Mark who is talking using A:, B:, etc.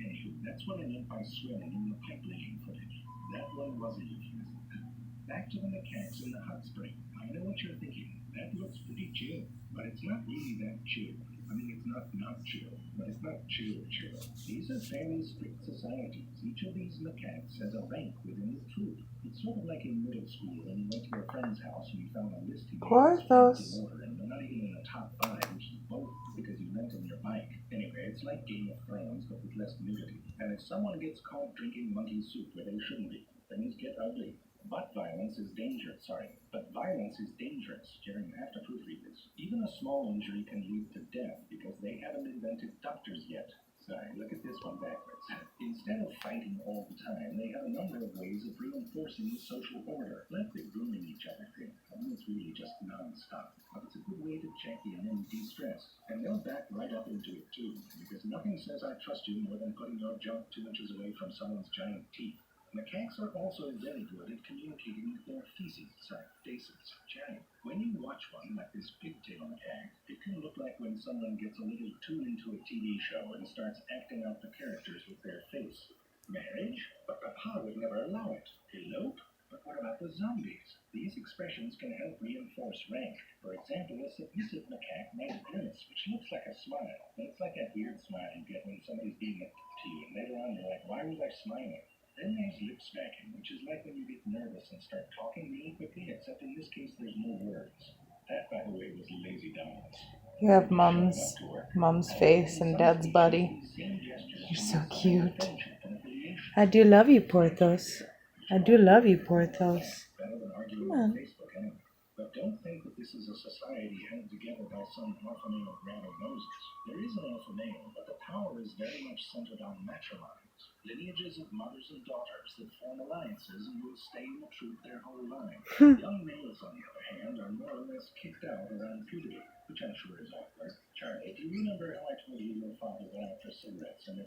A: Anywho, that's what I meant by swearing in the pipe laying footage. That one was a euphemism. Back to the macaques in the hot spring. I know what you're thinking. That looks pretty chill, but it's not really that chill. I mean, it's not chill, but it's not chill. These are fairly strict societies. Each of these macaques has a rank within the troop. It's sort of like in middle school when you went to your friend's house and you found a list he made in
B: Porthos.
A: order, and they're not even in the top five, which is both because you lent him your bike. Anyway, it's like Game of Thrones, but with less nudity. And if someone gets caught drinking monkey soup where they shouldn't be, things get ugly. But violence is dangerous. Jerry, you have to proofread this. Even a small injury can lead to death because they haven't invented doctors yet. Sorry, look at this one backwards. Instead of fighting all the time, they have a number of ways of reinforcing the social order, like the grooming each other thing. I mean, it's really just non-stop. But it's a good way to check in and de-stress. And they'll back right up into it too, because nothing says I trust you more than putting your junk 2 inches away from someone's giant teeth. Macaques are also very good at communicating with their faces. Jerry, when you watch one like this pigtail macaque, it can look like when someone gets a little too into a TV show and starts acting out the characters with their face. Marriage? But Papa would never allow it. Elope? But what about the zombies? These expressions can help reinforce rank. For example, a submissive macaque might grimace, which looks like a smile. And it's like that weird smile you get when somebody's being a to you, and later on you're like, why was I smiling? Then there's lip smacking, which is like when you get nervous and start talking really quickly, except in this case there's no words. That, by the way, was lazy dominance.
B: You have mom's face and dad's body. You're so cute. I do love you, Porthos. I do love you, Porthos. Come on.
A: But don't think that this is a society held together by some alpha male grabbing noses. There is an alpha male, but the power is very much centered on matrimonies, lineages of mothers and daughters that form alliances and will stay in the troop their whole lives. Young males, on the other hand, are more or less kicked out around puberty, which I'm sure is awkward. Charlie, do you remember how I told you your father went out for cigarettes and